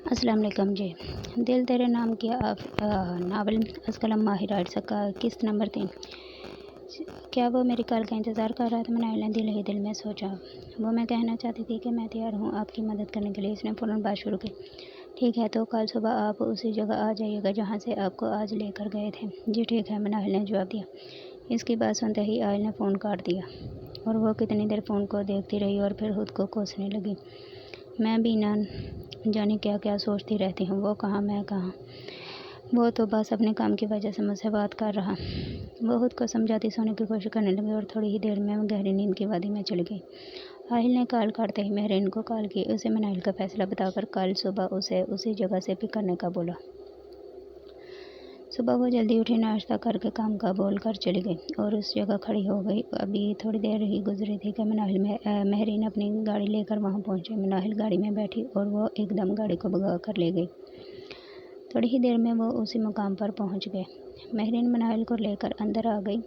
अस्सलाम वालेकुम जी। दिल तेरे नाम की नावल असकलम माहिर आर्ट्स का किस्त नंबर 3। क्या वो मेरी कॉल का इंतज़ार कर रहा था? मनाइल ने दिल ही दिल में सोचा। वो मैं कहना चाहती थी कि मैं तैयार हूँ आपकी मदद करने के लिए। इसने फ़ौरन बात शुरू की। ठीक है, तो कल सुबह आप उसी जगह आ जाइएगा जहाँ से आपको आज लेकर गए थे। जी ठीक है, मनाइल ने जवाब दिया। इसकी बात सुनते ही आयल ने फ़ोन काट दिया और वो कितनी देर फ़ोन को देखती रही और फिर खुद को कोसने लगी। मैं भी ना जाने क्या क्या सोचती रहती हूँ। वो कहाँ, मैं कहाँ। वो तो बस अपने काम की वजह से मुझसे बात कर रहा। वो खुद को समझाती सोने की कोशिश करने लगी और थोड़ी ही देर में गहरी नींद की वादी में चली गई। आहिल ने कॉल काटते ही महरीन को कॉल की। उसे मनाइल का फैसला बताकर कल सुबह उसे उसी जगह से पिक करने का बोला। सुबह वो जल्दी उठी, नाश्ता करके काम का बोल कर चली गई और उस जगह खड़ी हो गई। अभी थोड़ी देर ही गुजरी थी कि महरीन अपनी गाड़ी लेकर वहाँ पहुँचे। मनाहिल गाड़ी में बैठी और वो एकदम गाड़ी को भगा कर ले गई। थोड़ी ही देर में वो उसी मुकाम पर पहुँच गए। महरीन मनाहिल को लेकर अंदर आ गई।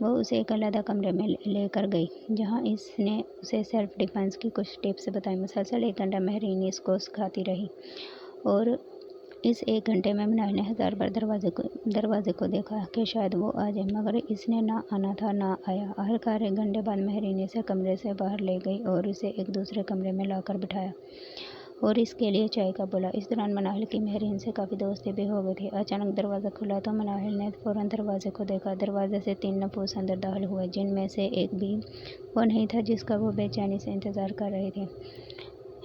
वो उसे एक अलग कमरे में लेकर गई जहाँ इसने उसे सेल्फ डिफेंस की कुछ टिप्स बताई। मुसलसल 1 घंटा महरीन इसको सिखाती रही और इस 1 घंटे में मनाहिल ने 1000 बार दरवाजे को देखा कि शायद वो आ जाए, मगर इसने ना आना था ना आया। आखिरकार 1 घंटे बाद महरीन इसे कमरे से बाहर ले गई और इसे एक दूसरे कमरे में लाकर बिठाया और इसके लिए चाय का बोला। इस दौरान मनाहिल की महरीन से काफ़ी दोस्ती भी हो गई थी। अचानक दरवाज़ा खुला तो मनाहिल ने फ़ौरन दरवाजे को देखा। दरवाजे से 3 नफूस अंदर दाखिल हुए, जिनमें से एक भी वो नहीं था जिसका वो बेचैनी से इंतज़ार कर रही थी।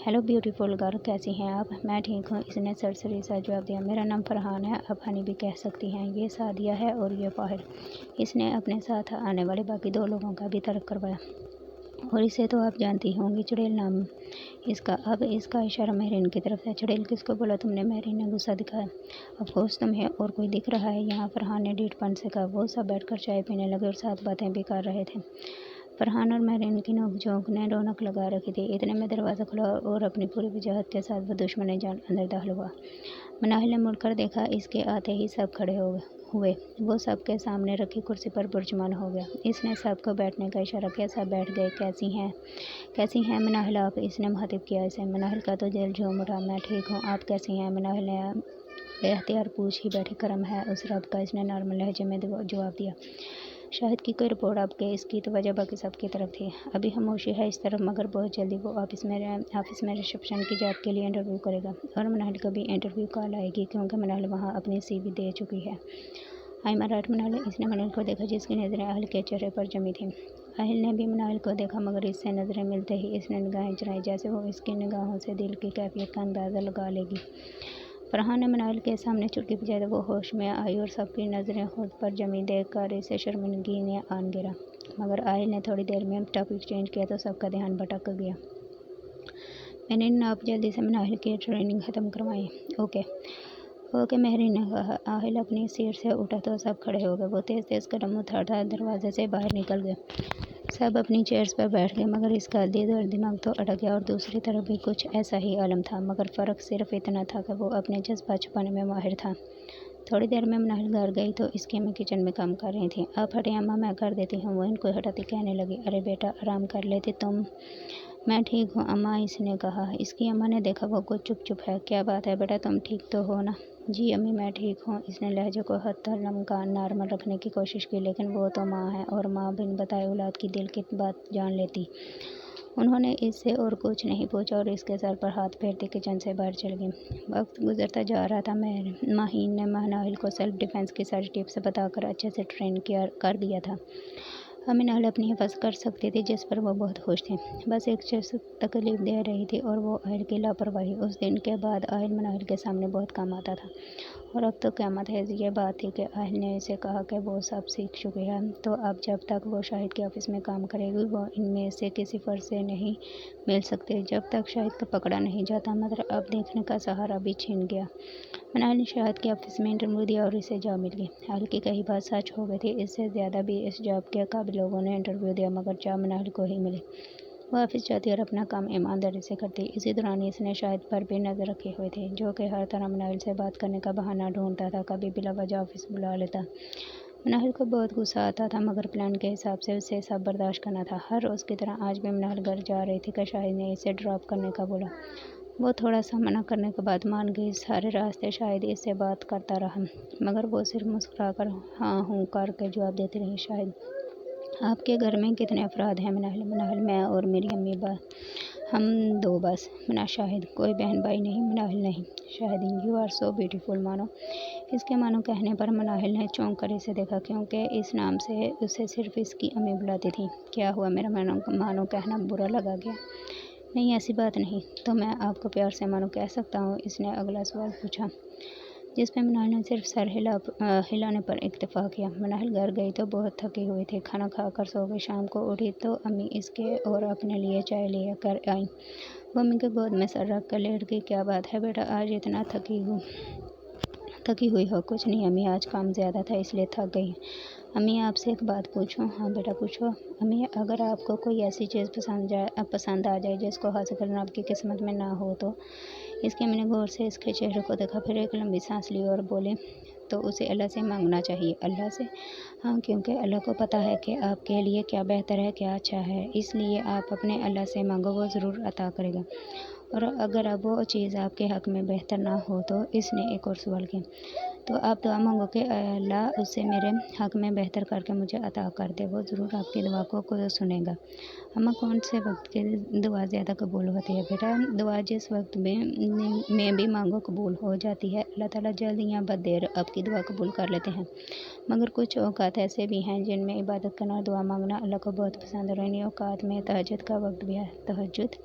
हेलो ब्यूटीफुल गर्ल, कैसी हैं आप? मैं ठीक हूँ, इसने सरसरी सा जवाब दिया। मेरा नाम फरहान है, आप हनी भी कह सकती हैं। ये सादिया है और ये फाहिर। इसने अपने साथ आने वाले बाकी 2 लोगों का भी तर्क करवाया। और इसे तो आप जानती होंगी, चुड़ैल नाम इसका। अब इसका इशारा महरीन की तरफ है। चुड़ैल किसको बोला तुमने? महरीन ने गुस्सा दिखाया। अफकोर्स तुम्हें और कोई दिख रहा है यहाँ? फरहान ने डीठपन से कहा। वो सब बैठकर चाय पीने लगे और साथ बातें भी कर रहे थे। फरहान और महरीन की नोक-झोंक ने रौनक लगा रखी थी। इतने में दरवाज़ा खुला और अपनी पूरी वजाहत के साथ वो दुश्मन जान अंदर दाखिल हुआ। मनाहिल ने मुड़कर देखा। इसके आते ही सब खड़े हुए। वो सबके सामने रखी कुर्सी पर बुर्जमान हो गया। इसने सबको बैठने का इशारा किया। सब बैठ गए। कैसी हैं मनाहिल आप? इसने मुखातिब किया इसे। मनाहिल का तो दिल झूम उठा। मैं ठीक हूँ, आप कैसी हैं? मनाहिल ने बेख्तियार पूछ ही बैठी। करम है उस रब का, इसने नॉर्मल लहजे में जवाब दिया। शाहिद की कोई रिपोर्ट आपके? इसकी तवज्जो बाकी सबकी तरफ थी। अभी खामोशी है इस तरफ, मगर बहुत जल्दी वो ऑफिस में रिसेप्शन की जॉब के लिए इंटरव्यू करेगा और मनाहिल को भी इंटरव्यू कॉल आएगी क्योंकि मनाहिल वहाँ अपनी CV दे चुकी है। I am right Manahil? इसने मनाहिल को देखा जिसकी नज़रें अहिल के चेहरे पर जमी थीं। अहिल ने भी मनाहिल को देखा, मगर इससे नज़रें मिलते ही इसने निगाहें चुराई, जैसे वो इसकी निगाहों से दिल की कैफियत का अंदाज़ा लगा लेगी। फरहान ने मनाहिल के सामने चुटकी बजाई तो वो होश में आई और सबकी नज़रें खुद पर जमी देखकर इसे शर्मिंदगी ने आन गिरा। मगर आहिल ने थोड़ी देर में टॉपिक चेंज किया तो सबका ध्यान भटक गया। महरीन, आप जल्दी से मनाहिल की ट्रेनिंग ख़त्म करवाएं। ओके, महरीन ने कहा। आहिल अपनी सीट से उठा तो सब खड़े हो गए। वो तेज़ तेज़ कदम उठाता दरवाजे से बाहर निकल गए। सब अपनी चेयर्स पर बैठ गए, मगर इसका दिल और दिमाग तो अटक गया और दूसरी तरफ भी कुछ ऐसा ही आलम था, मगर फ़र्क सिर्फ इतना था कि वो अपने जज्बात छुपाने में माहिर था। थोड़ी देर में मनाहिल घर गई तो इसकी अम्मी किचन में काम कर रही थी। आप हटें अम्मा, मैं कर देती हूँ। वो इनको हटाती कहने लगी। अरे बेटा, आराम कर लेती तुम। मैं ठीक हूँ अम्मा, इसने कहा। इसकी अम्मा ने देखा वो कुछ चुप है। क्या बात है बेटा, तुम ठीक तो हो ना? जी अम्मी, मैं ठीक हूँ। इसने लहजे को हल्का का नॉर्मल रखने की कोशिश की, लेकिन वो तो माँ है और माँ बिन बताए औलाद की दिल की बात जान लेती। उन्होंने इससे और कुछ नहीं पूछा और इसके सर पर हाथ फेरते किचन से बाहर चल गई। वक्त गुजरता जा रहा था। माहीन ने मनाहिल को सेल्फ डिफेंस की सारी टिप्स बताकर अच्छे से ट्रेन कर दिया था। अब मनाहिल अपनी हिफाजत कर सकती थी, जिस पर वो बहुत खुश थी। बस एक शख्स तकलीफ दे रही थी और वो आहिल की लापरवाही। उस दिन के बाद आहिल मनाहिल के सामने बहुत कम आता था और अब तो क़यामत है ये बात थी कि आहिल ने इसे कहा कि वो सब सीख चुकी है, तो अब जब तक वो शाहिद के ऑफिस में काम करेगी वो इनमें से किसी फर्ज से नहीं मिल सकती जब तक शाहिद को पकड़ा नहीं जाता। मगर अब देखने का सहारा भी छीन गया। मनाहिल ने शाहिद के ऑफिस में इंटरव्यू दिया और इसे जॉब मिल गई। आहिल की कही बात सच हो गई थी। इससे ज़्यादा भी इस जॉब के काबिल लोगों ने इंटरव्यू दिया, मगर जॉब मनाहिल को ही मिली। वो ऑफिस जाती और अपना काम ईमानदारी से करती। इसी दौरान इसने शाहिद पर भी नज़र रखी हुई थी, जो कि हर तरह मनाहिल से बात करने का बहाना ढूंढता था, कभी बिला वजह ऑफिस बुला लेता। मनाहिल को बहुत गुस्सा आता था, मगर प्लान के हिसाब से उसे सब बर्दाश्त करना था। हर रोज़ की तरह आज भी मनाहिल घर जा रही थी कि शाहिद ने इसे ड्रॉप करने का बोला। वो थोड़ा सा मना करने के बाद मान गई। सारे रास्ते शायद इससे बात करता रहा, मगर वो सिर्फ मुस्कुरा कर हाँ हूँ करके जवाब देती रही। शायद आपके घर में कितने अफराद हैं मनाहिल? मनाहिल मैं और मेरी अम्मी हम दो बस। शाहिद कोई बहन भाई नहीं? मनाहिल नहीं। Shahid you are so beautiful मानो। इसके मानो कहने पर मनाहिल ने चौंक कर इसे देखा, क्योंकि इस नाम से उसे सिर्फ इसकी अम्मी बुलाती थी। क्या हुआ? मेरा मानो कहना बुरा लगा क्या? नहीं, ऐसी बात नहीं। तो मैं आपको प्यार से मानो कह सकता हूँ? इसने अगला सवाल पूछा, जिस पे मनाहिल ने सिर्फ सर हिलाने पर इत्तेफा किया। मनाहिल घर गई तो बहुत थकी हुई थी। खाना खाकर सो गई। शाम को उठी तो अम्मी इसके और अपने लिए चाय ले कर आई। वो अम्मी के गोद में सर रख कर लेट गई। क्या बात है बेटा, आज इतना थकी हुई हो? कुछ नहीं अम्मी, आज काम ज़्यादा था इसलिए थक गई। अम्मी आपसे एक बात पूछूं? हाँ बेटा पूछो। अम्मी, अगर आपको कोई ऐसी चीज़ पसंद आ जाए जिसको हासिल करना आपकी किस्मत में ना हो तो? इसके अम्मी ने गौर से इसके चेहरे को देखा, फिर एक लंबी सांस ली और बोले, तो उसे अल्लाह से मांगना चाहिए। अल्लाह से? हाँ, क्योंकि अल्लाह को पता है कि आपके लिए क्या बेहतर है, क्या अच्छा है। इसलिए आप अपने अल्लाह से मांगो, वो ज़रूर अता करेगा। और अगर अब वो चीज़ आपके हक़ में बेहतर ना हो तो? इसने एक और सवाल किया। तो आप दुआ मांगो कि अल्लाह उसे मेरे हक़ में बेहतर करके मुझे अता कर दे, वो ज़रूर आपकी दुआ को सुनेगा। अम्मा, कौन से वक्त की दुआ ज़्यादा कबूल होती है? बेटा, दुआ जिस वक्त में भी मांगो कबूल हो जाती है। अल्लाह ताला जल्द या बद देर आपकी दुआ कबूल कर लेते हैं, मगर कुछ औक़ात ऐसे भी हैं जिनमें इबादत करना और दुआ मांगना अल्लाह को बहुत पसंद है। और इन्हीं औक़ात में तहज्जुद का वक्त भी है। तहज्जुद?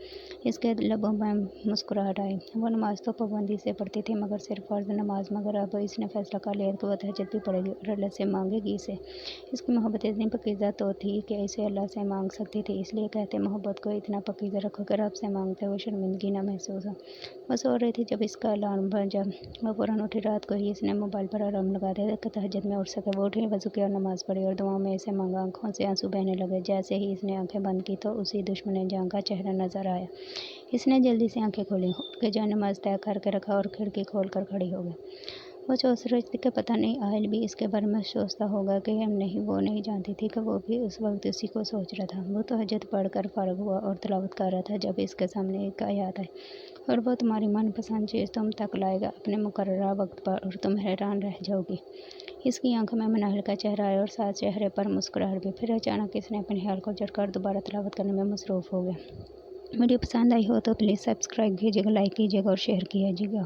इसके लबों में मुस्कुराहट आई। वो नमाज तो पाबंदी से पढ़ती थी, मगर सिर्फ फ़र्ज़ नमाज। मगर अब इसने फैसला कर लिया कि वो तहज्जुद भी पढ़ेगी और अल्लाह से मांगेगी इसे। इसकी मोहब्बत इतनी पकीज़ा तो थी कि इसे अल्लाह से मांग सकती थी। इसलिए कहते मोहब्बत को इतना पकीज़ा रखो कि रब से मांगते हुए शर्मिंदगी न महसूस हो। वो सो रही थी जब इसका अलार्म बजा। वो फ़ौरन उठी। रात को ही इसने मोबाइल पर अलार्म लगा दिया कि तहज्जुद में उठ सके। वो उठी, वज़ू किया और नमाज़ पढ़ी और दुआओं में इसे मांगा। आँखों से आंसू बहने लगे। जैसे ही इसने आंखें बंद की तो उसी दुश्मन जान का चेहरा नजर आया। इसने जल्दी से आंखें खोली, उठ के जानमाज़ तय करके रखा और खिड़की खोल कर खड़ी हो गई। वो सोच रही थी कि पता नहीं आयल भी इसके बारे में सोचता होगा कि हम नहीं। वो नहीं जानती थी कि वो भी उस वक्त उसी को सोच रहा था। वो तहज्जुद पढ़कर फारिग हुआ और तिलावत कर रहा था जब इसके सामने एक आयत आई, और वो तुम्हारी मनपसंद चीज़ तुम तक लाएगा अपने मुकर्ररा वक्त पर, और तुम हैरान रह जाओगी। इसकी आंखों में मनाहिल का चेहरा आया और साथ चेहरे पर मुस्कुराहट भी। फिर अचानक इसने अपने ख्याल को जड़कर दोबारा तिलावत करने में मसरूफ़ हो गया। वीडियो पसंद आई हो तो प्लीज़ सब्सक्राइब कीजिएगा, लाइक कीजिएगा और शेयर कीजिएगा।